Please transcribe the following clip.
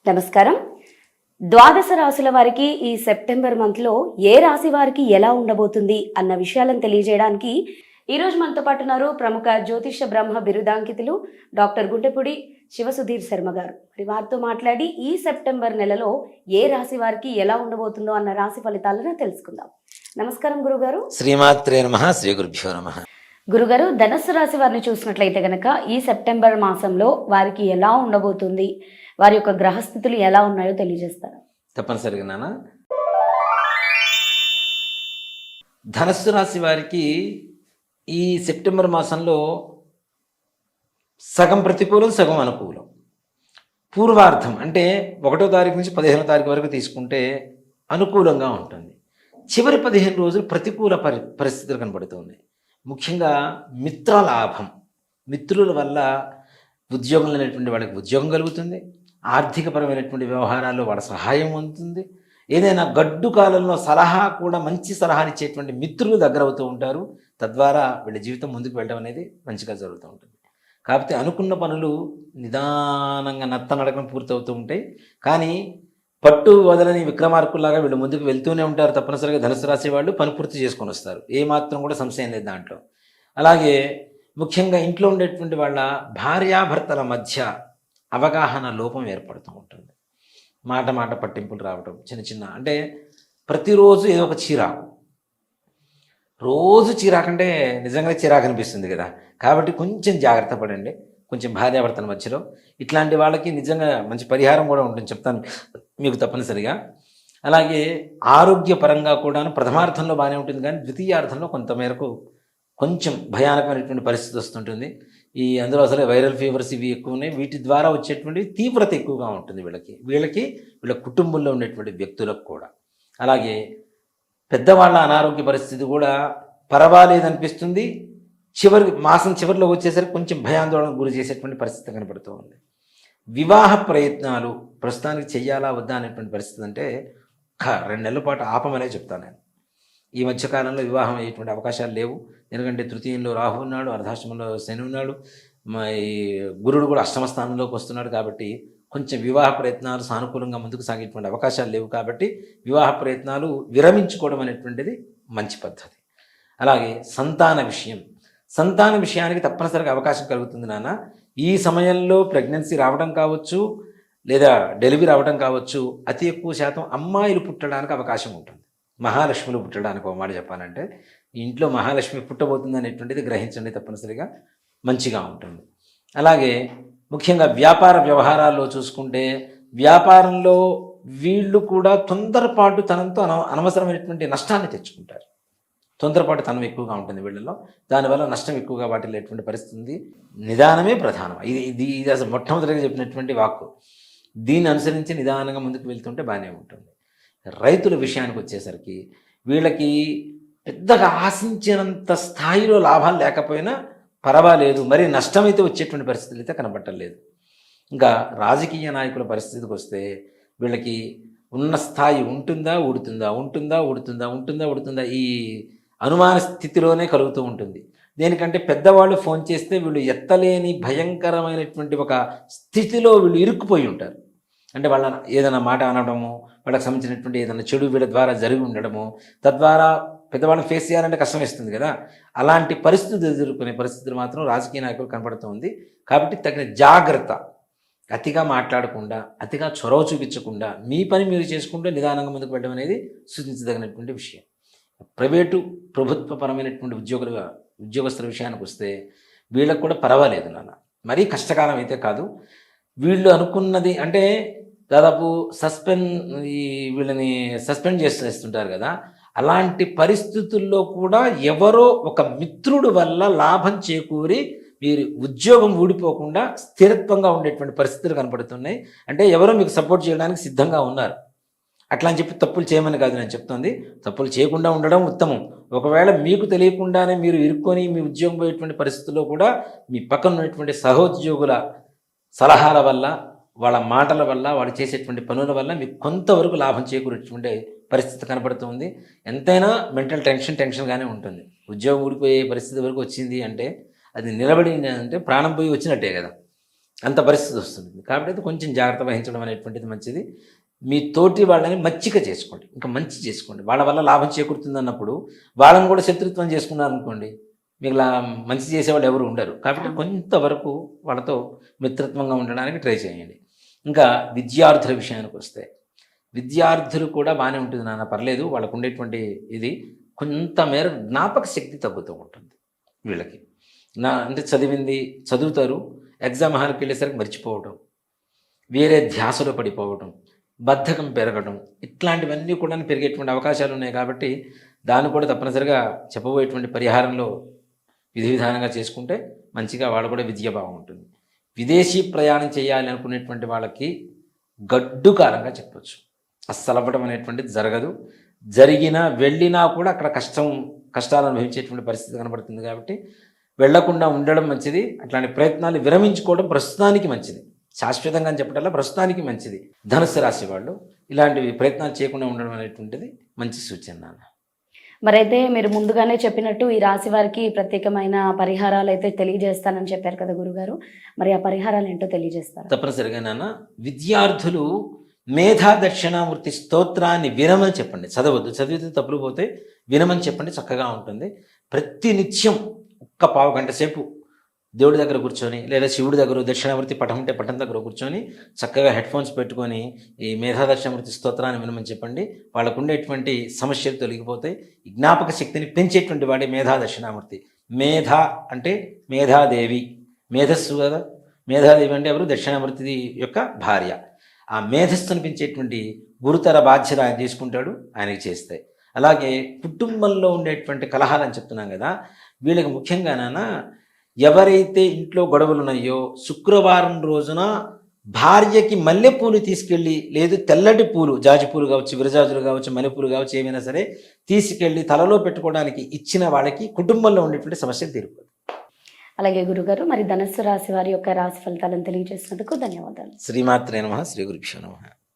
నమస్కారం. ద్వాదశ రాశుల వారికి ఈ సెప్టెంబర్ మంత్లో ఏ రాశి వారికి ఎలా ఉండబోతుంది అన్న విషయాలను తెలియజేయడానికి ఈరోజు మనతో పాటు ఉన్నారు ప్రముఖ జ్యోతిష బ్రహ్మ బిరుదాంకితులు డాక్టర్ గుంటెపూడి శివసుధీర్ శర్మ గారు. మరి వారితో మాట్లాడి ఈ సెప్టెంబర్ నెలలో ఏ రాశి వారికి ఎలా ఉండబోతుందో అన్న రాశి ఫలితాలను తెలుసుకుందాం. నమస్కారం గురుగారు. శ్రీమాత్రే నమః. శ్రీ గురుభ్యో నమః. గురుగారు, ధనస్సు రాశి వారిని చూసినట్లయితే గనక ఈ సెప్టెంబర్ మాసంలో వారికి ఎలా ఉండబోతుంది, వారి యొక్క గ్రహస్థితులు ఎలా ఉన్నాయో తెలియజేస్తారు. తప్పనిసరిగా నాన్న. ధనస్సు రాశి వారికి ఈ సెప్టెంబర్ మాసంలో సగం ప్రతికూలం, సగం అనుకూలం. పూర్వార్థం అంటే 1వ తారీఖు నుంచి 15వ తారీఖు వరకు తీసుకుంటే అనుకూలంగా ఉంటుంది. చివరి 15 రోజులు ప్రతికూల పరిస్థితులు కనబడుతున్నాయి. ముఖ్యంగా మిత్రలాభం, మిత్రుల వల్ల ఉద్యోగం లేనటువంటి వాళ్ళకి ఉద్యోగం కలుగుతుంది. ఆర్థికపరమైనటువంటి వ్యవహారాల్లో వాళ్ళ సహాయం ఉంటుంది. ఏదైనా గడ్డు కాలంలో సలహా కూడా మంచి సలహాలు ఇచ్చేటువంటి మిత్రులు దగ్గర అవుతూ ఉంటారు. తద్వారా వీళ్ళ జీవితం ముందుకు వెళ్ళడం అనేది మంచిగా జరుగుతూ ఉంటుంది. కాకపోతే అనుకున్న పనులు నిదానంగా నత్తనడకం పూర్తవుతూ ఉంటాయి. కానీ పట్టు వదలని విక్రమార్కుల్లాగా వీళ్ళు ముందుకు వెళ్తూనే ఉంటారు. తప్పనిసరిగా ధనుసు రాశి వాళ్ళు పని పూర్తి చేసుకొని వస్తారు. ఏమాత్రం కూడా సంశయం లేదు దాంట్లో. అలాగే ముఖ్యంగా ఇంట్లో ఉండేటువంటి వాళ్ళ భార్యాభర్తల మధ్య అవగాహన లోపం ఏర్పడుతూ ఉంటుంది. మాట పట్టింపులు రావడం, చిన్న అంటే ప్రతిరోజు ఏదో ఒక చిరాకు. రోజు చిరాకంటే నిజంగానే చిరాకు అనిపిస్తుంది కదా. కాబట్టి కొంచెం జాగ్రత్త పడండి. కొంచెం భార్యాభర్తల మధ్యలో ఇట్లాంటి వాళ్ళకి నిజంగా మంచి పరిహారం కూడా ఉంటుంది, చెప్తాను మీకు తప్పనిసరిగా. అలాగే ఆరోగ్యపరంగా కూడాను ప్రథమార్థంలో బాగానే ఉంటుంది, కానీ ద్వితీయార్థంలో కొంతమేరకు కొంచెం భయానకమైనటువంటి పరిస్థితి వస్తుంటుంది. అందులో అసలే వైరల్ ఫీవర్స్ ఇవి ఎక్కువ ఉన్నాయి. వీటి ద్వారా వచ్చేటువంటి తీవ్రత ఎక్కువగా ఉంటుంది వీళ్ళ కుటుంబంలో ఉండేటువంటి వ్యక్తులకు కూడా. అలాగే పెద్దవాళ్ళ అనారోగ్య పరిస్థితి కూడా పర్వాలేదనిపిస్తుంది. మాసం చివరిలో వచ్చేసరికి కొంచెం భయాందోళనకు గురి చేసేటువంటి పరిస్థితి కనబడుతూ ఉంది. వివాహ ప్రయత్నాలు ప్రస్తుతానికి చెయ్యాలా వద్దా అనేటువంటి పరిస్థితి అంటే 2 నెలల పాటు ఆపమనే చెప్తాను నేను. ఈ మధ్యకాలంలో వివాహం అయ్యేటువంటి అవకాశాలు లేవు. ఎందుకంటే తృతీయంలో రాహు ఉన్నాడు, అర్ధాష్టమంలో శని ఉన్నాడు, ఈ గురుడు కూడా అష్టమ స్థానంలోకి వస్తున్నాడు. కాబట్టి కొంచెం వివాహ ప్రయత్నాలు సానుకూలంగా ముందుకు సాగేటువంటి అవకాశాలు లేవు. కాబట్టి వివాహ ప్రయత్నాలు విరమించుకోవడం అనేటువంటిది మంచి పద్ధతి. అలాగే సంతాన విషయానికి తప్పనిసరిగా అవకాశం కలుగుతుంది నాన్న. ఈ సమయంలో ప్రెగ్నెన్సీ రావడం కావచ్చు, లేదా డెలివరీ అవ్వడం కావచ్చు. అతి ఎక్కువ శాతం అమ్మాయిలు పుట్టడానికి అవకాశం ఉంటుంది. మహాలక్ష్మిలు పుట్టడానికి ఒక మాట చెప్పాలంటే ఇంట్లో మహాలక్ష్మి పుట్టబోతుంది అనేటువంటిది గ్రహించండి. తప్పనిసరిగా మంచిగా ఉంటుంది. అలాగే ముఖ్యంగా వ్యాపార వ్యవహారాల్లో చూసుకుంటే వ్యాపారంలో వీళ్ళు కూడా తొందరపాటు తనంతో అనవసరమైనటువంటి నష్టాన్ని తెచ్చుకుంటారు. తొందరపాటు తనం ఎక్కువగా ఉంటుంది వీళ్ళలో. దానివల్ల నష్టం ఎక్కువగా వాటిల్లేటువంటి పరిస్థితి ఉంది. నిదానమే ప్రధానం. ఇది అసలు మొట్టమొదటిగా చెప్పినటువంటి వాక్కు. దీన్ని అనుసరించి నిదానంగా ముందుకు వెళ్తుంటే బాగానే ఉంటుంది. రైతుల విషయానికి వచ్చేసరికి వీళ్ళకి పెద్దగా ఆశించినంత స్థాయిలో లాభాలు లేకపోయినా పర్వాలేదు, మరి నష్టమైతే వచ్చేటువంటి పరిస్థితులు అయితే కనబట్టలేదు. ఇంకా రాజకీయ నాయకుల పరిస్థితికి వస్తే వీళ్ళకి ఉన్న స్థాయి ఉంటుందా ఊడుతుందా ఈ అనుమాన స్థితిలోనే కలుగుతూ ఉంటుంది. దేనికంటే పెద్దవాళ్ళు ఫోన్ చేస్తే వీళ్ళు ఎత్తలేని భయంకరమైనటువంటి ఒక స్థితిలో వీళ్ళు ఇరుక్కుపోయి ఉంటారు. అంటే వాళ్ళ ఏదైనా మాట అనడము, వాళ్ళకి సంబంధించినటువంటి ఏదైనా చెడు వీళ్ళ ద్వారా జరిగి ఉండడము, తద్వారా పెద్దవాళ్ళని ఫేస్ చేయాలంటే కష్టం వేస్తుంది కదా. అలాంటి పరిస్థితులు ఎదుర్కొనే పరిస్థితులు మాత్రం రాజకీయ నాయకులు కనపడుతూ ఉంది. కాబట్టి తగిన జాగ్రత్త, అతిగా మాట్లాడకుండా, అతిగా చొరవ చూపించకుండా మీ పని మీరు చేసుకుంటూ నిదానంగా ముందుకు వెళ్ళడం అనేది సూచించదగినటువంటి విషయం. ప్రభుత్వపరమైనటువంటి ఉద్యోగస్తుల విషయానికి వస్తే వీళ్ళకు కూడా పర్వాలేదు నాన్న. మరీ కష్టకాలం అయితే కాదు. వీళ్ళు అనుకున్నది అంటే దాదాపు వీళ్ళని సస్పెండ్ చేస్తుంటారు కదా. అలాంటి పరిస్థితుల్లో కూడా ఎవరో ఒక మిత్రుడు వల్ల లాభం చేకూరి మీరు ఉద్యోగం ఊడిపోకుండా స్థిరత్వంగా ఉండేటువంటి పరిస్థితులు కనపడుతున్నాయి. అంటే ఎవరో మీకు సపోర్ట్ చేయడానికి సిద్ధంగా ఉన్నారు. అట్లా అని చెప్పి తప్పులు చేయమని కాదు నేను చెప్తుంది. తప్పులు చేయకుండా ఉండడం ఉత్తమం. ఒకవేళ మీకు తెలియకుండానే మీరు ఇరుక్కొని మీ ఉద్యోగం పోయేటువంటి పరిస్థితుల్లో కూడా మీ పక్కన ఉన్నటువంటి సహోద్యోగుల సలహాల వల్ల, వాళ్ళ మాటల వల్ల, వాళ్ళు చేసేటువంటి పనుల వల్ల మీకు కొంతవరకు లాభం చేకూరేటువంటి పరిస్థితి కనపడుతుంది. ఎంతైనా మెంటల్ టెన్షన్గానే ఉంటుంది. ఉద్యోగం ఊడిపోయే పరిస్థితి వరకు వచ్చింది అంటే అది నిలబడింది అంటే ప్రాణం పోయి వచ్చినట్టే కదా. అంత పరిస్థితి వస్తుంది. కాబట్టి అయితే కొంచెం జాగ్రత్త వహించడం అనేటువంటిది మంచిది. మీ తోటి వాళ్ళని మచ్చిక చేసుకోండి, ఇంకా మంచి చేసుకోండి. వాళ్ళ వల్ల లాభం చేకూరుతుంది అన్నప్పుడు వాళ్ళని కూడా శత్రుత్వం చేసుకున్నారనుకోండి, మీకు మంచి చేసేవాళ్ళు ఎవరు ఉండరు. కాబట్టి కొంతవరకు వాళ్ళతో మిత్రత్వంగా ఉండడానికి ట్రై చేయండి. ఇంకా విద్యార్థుల విషయానికి వస్తే, విద్యార్థులు కూడా బాగానే ఉంటుంది నాన్న, పర్లేదు. వాళ్ళకు ఉండేటువంటి ఇది కొంతమేర జ్ఞాపక శక్తి తగ్గుతూ ఉంటుంది వీళ్ళకి. అంటే చదువుతారు, ఎగ్జామ్ హాల్కి వెళ్ళేసరికి మర్చిపోవడం, వేరే ధ్యాసలో పడిపోవడం, బద్ధకం పెరగడం, ఇట్లాంటివన్నీ కూడా పెరిగేటువంటి అవకాశాలు ఉన్నాయి. కాబట్టి దాన్ని కూడా తప్పనిసరిగా చెప్పబోయేటువంటి పరిహారంలో విధి విధానంగా చేసుకుంటే మంచిగా వాళ్ళు కూడా విద్య బాగుంటుంది. విదేశీ ప్రయాణం చేయాలి అనుకునేటువంటి వాళ్ళకి గడ్డు కాలంగా చెప్పొచ్చు. అస్సలు అవ్వడం అనేటువంటిది జరగదు. జరిగినా వెళ్ళినా కూడా అక్కడ కష్టాలు అనుభవించేటువంటి పరిస్థితి కనబడుతుంది. కాబట్టి వెళ్లకుండా ఉండడం మంచిది. అట్లాంటి ప్రయత్నాలు విరమించుకోవడం ప్రస్తుతానికి మంచిది. శాశ్వతంగా అని చెప్పటల్లా ప్రస్తుతానికి మంచిది. ధనుస్సు రాశి వాళ్ళు ఇలాంటివి ప్రయత్నాలు చేయకుండా ఉండడం అనేటువంటిది మంచి సూచన నాన్న. మరైతే మీరు ముందుగానే చెప్పినట్టు ఈ రాశి వారికి ప్రత్యేకమైన పరిహారాలు అయితే తెలియజేస్తానని చెప్పారు కదా గురుగారు, మరి ఆ పరిహారాలు ఏంటో తెలియజేస్తారు? తప్పనిసరిగా నాన్న, విద్యార్థులు మేధా దక్షిణామూర్తి స్తోత్రాన్ని వినమని చెప్పండి. చదవద్దు, చదివితే తప్పులు పోతే వినమని చెప్పండి, చక్కగా ఉంటుంది. ప్రతి నిత్యం ఒక్క పావు గంట సేపు దేవుడి దగ్గర కూర్చొని, లేదా శివుడి దగ్గర దక్షిణామూర్తి పటం ఉంటే పటం దగ్గర కూర్చొని చక్కగా హెడ్ ఫోన్స్ పెట్టుకొని ఈ మేధా దక్షిణామూర్తి స్తోత్రాన్ని వినమని చెప్పండి. వాళ్ళకు ఉండేటువంటి సమస్యలు తొలగిపోతాయి. ఈ జ్ఞాపక శక్తిని పెంచేటువంటి వాడే మేధా దక్షిణామూర్తి. మేధ అంటే మేధాదేవి, మేధస్సు కదా. మేధాదేవి అంటే ఎవరు? దక్షిణామూర్తి యొక్క భార్య. ఆ మేధస్సును పెంచేటువంటి గురుతర బాధ్యత ఆయన తీసుకుంటాడు, ఆయనకి చేస్తాయి. అలాగే కుటుంబంలో ఉండేటువంటి కలహాలని చెప్తున్నాం కదా, వీళ్ళకి ముఖ్యంగా నాన్న, ఎవరైతే ఇంట్లో గొడవలు ఉన్నాయో శుక్రవారం రోజున భార్యకి మల్లెపూలు తీసుకెళ్ళి, లేదు తెల్లటి పూలు, జాజి పూలు కావచ్చు, విరజాజులు కావచ్చు, మల్లెపూలు కావచ్చు, ఏమైనా సరే తీసుకెళ్ళి తలలో పెట్టుకోవడానికి ఇచ్చిన వాళ్ళకి కుటుంబంలో ఉండేటువంటి సమస్యలు తీరిపోతాయి. అలాగే గురుగారు, మరి ధనుస్సు రాశి వారి యొక్క రాశి ఫలితాలను తెలియజేసినందుకు ధన్యవాదాలు. శ్రీమాత్రే నమః. శ్రీ గురుభ్యో నమః.